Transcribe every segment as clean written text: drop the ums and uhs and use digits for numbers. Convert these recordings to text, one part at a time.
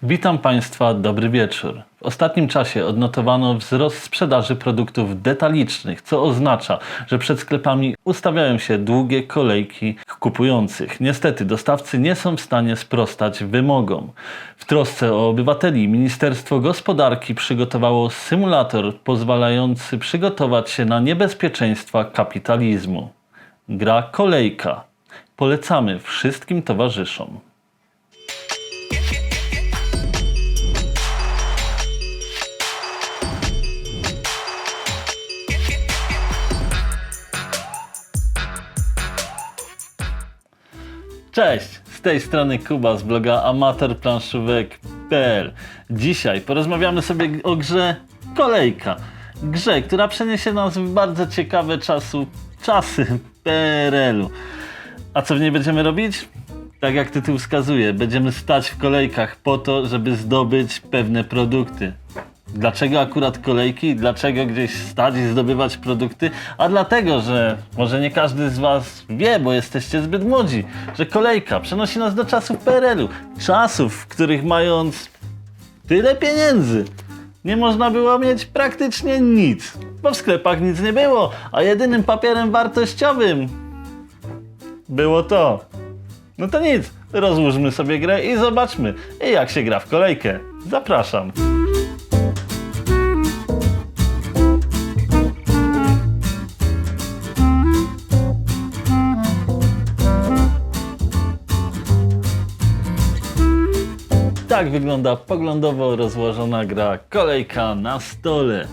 Witam Państwa, dobry wieczór. W ostatnim czasie odnotowano wzrost sprzedaży produktów detalicznych, co oznacza, że przed sklepami ustawiają się długie kolejki kupujących. Niestety dostawcy nie są w stanie sprostać wymogom. W trosce o obywateli Ministerstwo Gospodarki przygotowało symulator pozwalający przygotować się na niebezpieczeństwa kapitalizmu. Gra Kolejka. Polecamy wszystkim towarzyszom. Cześć, z tej strony Kuba z bloga amatorplanszówek.pl. Dzisiaj porozmawiamy sobie o grze Kolejka. Grze, która przeniesie nas w bardzo ciekawe czasy PRL-u. A co w niej będziemy robić? Tak jak tytuł wskazuje, będziemy stać w kolejkach po to, żeby zdobyć pewne produkty. Dlaczego akurat kolejki? Dlaczego gdzieś stać i zdobywać produkty? A dlatego, że może nie każdy z Was wie, bo jesteście zbyt młodzi, że kolejka przenosi nas do czasów PRL-u. Czasów, w których mając tyle pieniędzy, nie można było mieć praktycznie nic. Bo w sklepach nic nie było, a jedynym papierem wartościowym było to. No to nic, rozłóżmy sobie grę i zobaczmy, jak się gra w kolejkę. Zapraszam. Tak wygląda poglądowo rozłożona gra Kolejka na stole.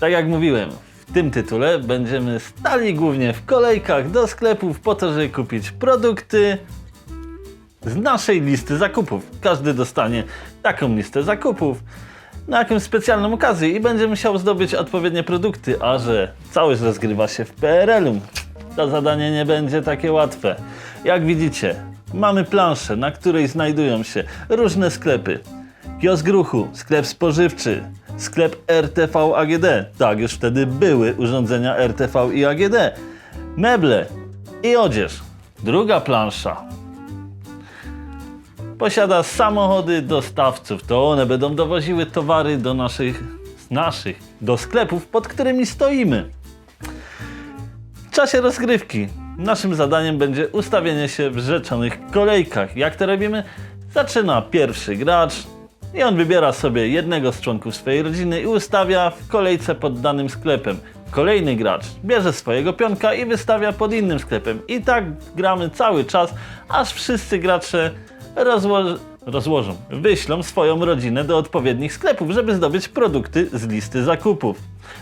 Tak jak mówiłem, w tym tytule będziemy stali głównie w kolejkach do sklepów po to, żeby kupić produkty z naszej listy zakupów. Każdy dostanie taką listę zakupów na jakąś specjalną okazję i będzie musiał zdobyć odpowiednie produkty, a że całość rozgrywa się w PRL-u, to zadanie nie będzie takie łatwe. Jak widzicie, mamy planszę, na której znajdują się różne sklepy. Kiosk ruchu, sklep spożywczy, sklep RTV AGD. Tak, już wtedy były urządzenia RTV i AGD. Meble i odzież. Druga plansza posiada samochody dostawców. To one będą dowoziły towary do sklepów, pod którymi stoimy. W czasie rozgrywki naszym zadaniem będzie ustawienie się w rzeczonych kolejkach. Jak to robimy? Zaczyna pierwszy gracz i on wybiera sobie jednego z członków swojej rodziny i ustawia w kolejce pod danym sklepem. Kolejny gracz bierze swojego pionka i wystawia pod innym sklepem. I tak gramy cały czas, aż wszyscy gracze wyślą swoją rodzinę do odpowiednich sklepów, żeby zdobyć produkty z listy zakupów.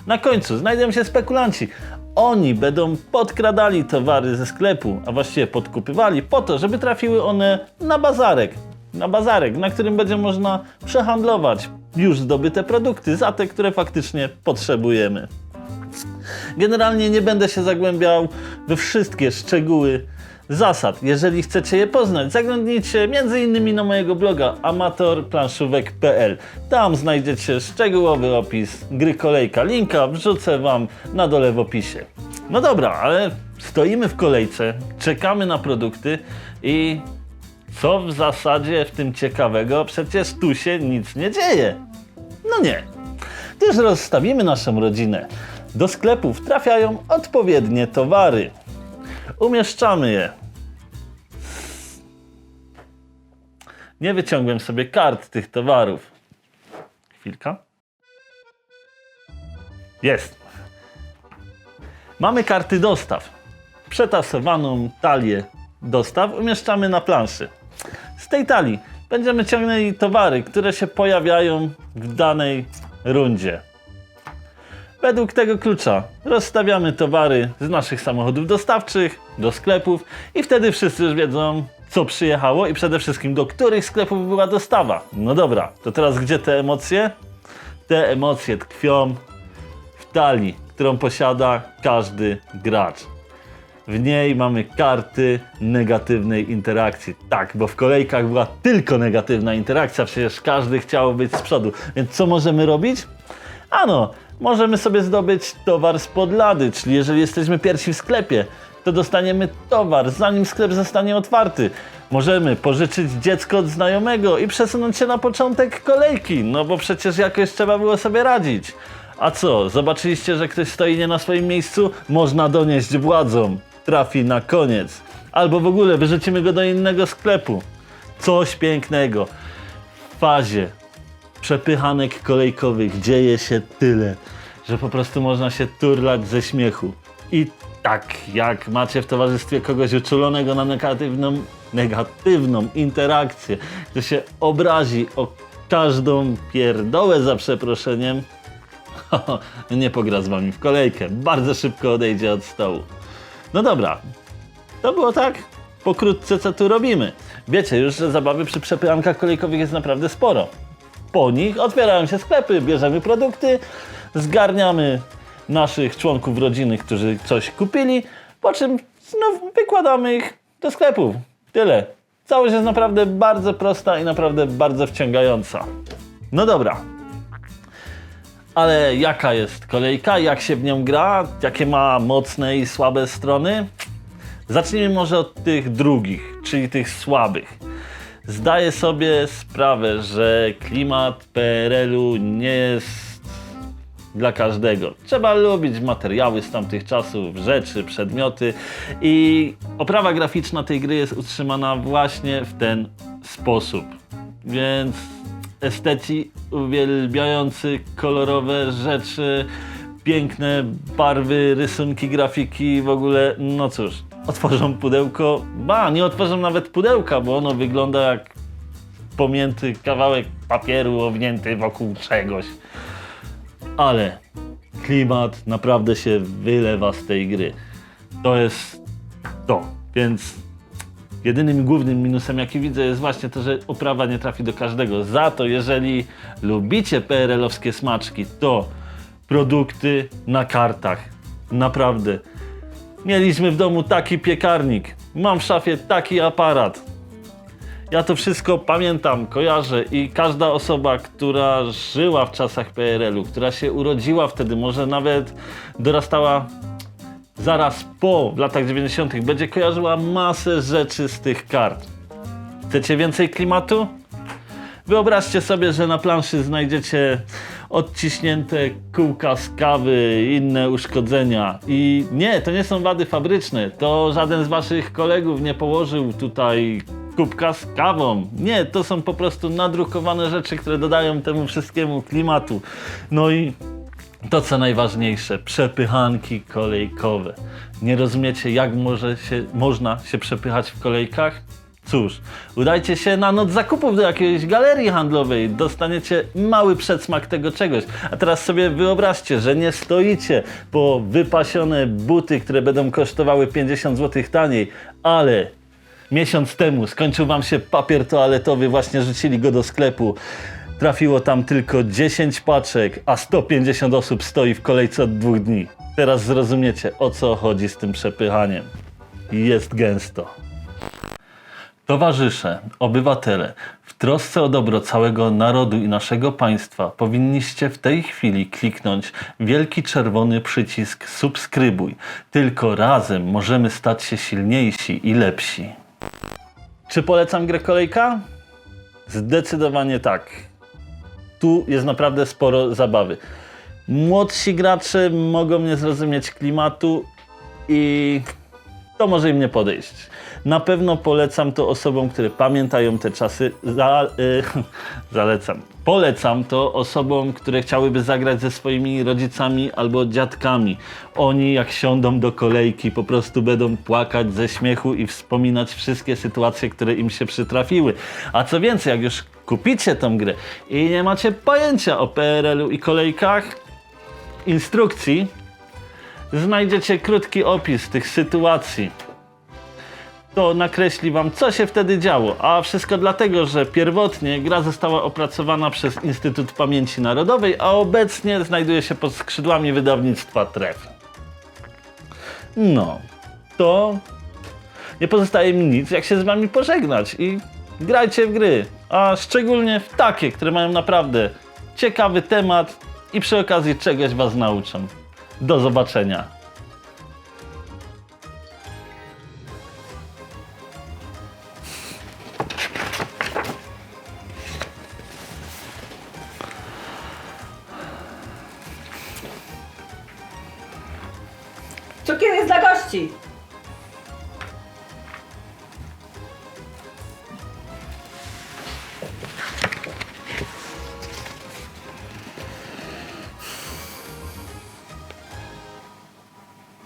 Na końcu znajdą się spekulanci. Oni będą podkradali towary ze sklepu, a właściwie podkupywali po to, żeby trafiły one na bazarek. Na którym będzie można przehandlować już zdobyte produkty za te, które faktycznie potrzebujemy. Generalnie nie będę się zagłębiał we wszystkie szczegóły zasad. Jeżeli chcecie je poznać, zaglądnijcie m.in. na mojego bloga amatorplanszówek.pl. Tam znajdziecie szczegółowy opis gry Kolejka. Linka wrzucę Wam na dole w opisie. No dobra, ale stoimy w kolejce, czekamy na produkty i co w zasadzie w tym ciekawego? Przecież tu się nic nie dzieje. No nie. Gdyż rozstawimy naszą rodzinę, do sklepów trafiają odpowiednie towary. Umieszczamy je. Nie wyciągłem sobie kart tych towarów. Chwilka. Jest. Mamy karty dostaw. Przetasowaną talię dostaw umieszczamy na planszy. Z tej talii będziemy ciągnęli towary, które się pojawiają w danej rundzie. Według tego klucza rozstawiamy towary z naszych samochodów dostawczych do sklepów i wtedy wszyscy już wiedzą, co przyjechało i przede wszystkim do których sklepów była dostawa. No dobra, to teraz gdzie te emocje? Te emocje tkwią w talii, którą posiada każdy gracz. W niej mamy karty negatywnej interakcji. Tak, bo w kolejkach była tylko negatywna interakcja, przecież każdy chciał być z przodu. Więc co możemy robić? Ano, możemy sobie zdobyć towar spod lady, czyli jeżeli jesteśmy pierwsi w sklepie, to dostaniemy towar, zanim sklep zostanie otwarty. Możemy pożyczyć dziecko od znajomego i przesunąć się na początek kolejki, no bo przecież jakoś trzeba było sobie radzić. A co, zobaczyliście, że ktoś stoi nie na swoim miejscu? Można donieść władzom. Trafi na koniec. Albo w ogóle wyrzucimy go do innego sklepu. Coś pięknego. W fazie przepychanek kolejkowych dzieje się tyle, że po prostu można się turlać ze śmiechu. I tak, jak macie w towarzystwie kogoś uczulonego na negatywną interakcję, że się obrazi o każdą pierdołę za przeproszeniem, nie pogra z wami w kolejkę. Bardzo szybko odejdzie od stołu. No dobra, to było tak pokrótce, co tu robimy. Wiecie już, że zabawy przy przepychankach kolejkowych jest naprawdę sporo. Po nich otwierają się sklepy, bierzemy produkty, zgarniamy naszych członków rodziny, którzy coś kupili, po czym znów wykładamy ich do sklepów. Tyle. Całość jest naprawdę bardzo prosta i naprawdę bardzo wciągająca. No dobra. Ale jaka jest kolejka? Jak się w nią gra? Jakie ma mocne i słabe strony? Zacznijmy może od tych drugich, czyli tych słabych. Zdaję sobie sprawę, że klimat PRL-u nie jest dla każdego. Trzeba lubić materiały z tamtych czasów, rzeczy, przedmioty i oprawa graficzna tej gry jest utrzymana właśnie w ten sposób. Więc esteci uwielbiający kolorowe rzeczy, piękne barwy, rysunki, grafiki, w ogóle, no cóż, otworzą pudełko, nie otworzą nawet pudełka, bo ono wygląda jak pomięty kawałek papieru owinięty wokół czegoś. Ale klimat naprawdę się wylewa z tej gry. To jest to, więc jedynym głównym minusem, jaki widzę, jest właśnie to, że oprawa nie trafi do każdego. Za to, jeżeli lubicie PRL-owskie smaczki, to produkty na kartach. Naprawdę. Mieliśmy w domu taki piekarnik. Mam w szafie taki aparat. Ja to wszystko pamiętam, kojarzę i każda osoba, która żyła w czasach PRL-u, która się urodziła wtedy, może nawet dorastała zaraz po, w latach 90., będzie kojarzyła masę rzeczy z tych kart. Chcecie więcej klimatu? Wyobraźcie sobie, że na planszy znajdziecie odciśnięte kółka z kawy, inne uszkodzenia. I nie, to nie są wady fabryczne. To żaden z waszych kolegów nie położył tutaj kubka z kawą. Nie, to są po prostu nadrukowane rzeczy, które dodają temu wszystkiemu klimatu. No i to, co najważniejsze, przepychanki kolejkowe. Nie rozumiecie, jak można się przepychać w kolejkach? Cóż, udajcie się na noc zakupów do jakiejś galerii handlowej, dostaniecie mały przedsmak tego czegoś. A teraz sobie wyobraźcie, że nie stoicie po wypasione buty, które będą kosztowały 50 zł taniej, ale miesiąc temu skończył wam się papier toaletowy, właśnie rzucili go do sklepu. Trafiło tam tylko 10 paczek, a 150 osób stoi w kolejce od 2 dni. Teraz zrozumiecie, o co chodzi z tym przepychaniem. Jest gęsto. Towarzysze, obywatele, w trosce o dobro całego narodu i naszego państwa powinniście w tej chwili kliknąć wielki czerwony przycisk subskrybuj. Tylko razem możemy stać się silniejsi i lepsi. Czy polecam grę Kolejka? Zdecydowanie tak. Tu jest naprawdę sporo zabawy. Młodsi gracze mogą nie zrozumieć klimatu i to może im nie podejść. Na pewno polecam to osobom, które pamiętają te czasy. Zalecam. Polecam to osobom, które chciałyby zagrać ze swoimi rodzicami albo dziadkami. Oni, jak siądą do kolejki, po prostu będą płakać ze śmiechu i wspominać wszystkie sytuacje, które im się przytrafiły. A co więcej, jak już kupicie tą grę i nie macie pojęcia o PRL-u i kolejkach, instrukcji, znajdziecie krótki opis tych sytuacji. To nakreśli wam, co się wtedy działo, a wszystko dlatego, że pierwotnie gra została opracowana przez Instytut Pamięci Narodowej, a obecnie znajduje się pod skrzydłami wydawnictwa Tref. No, to nie pozostaje mi nic, jak się z wami pożegnać i grajcie w gry, a szczególnie w takie, które mają naprawdę ciekawy temat i przy okazji czegoś was nauczą. Do zobaczenia. Cukier jest dla gości.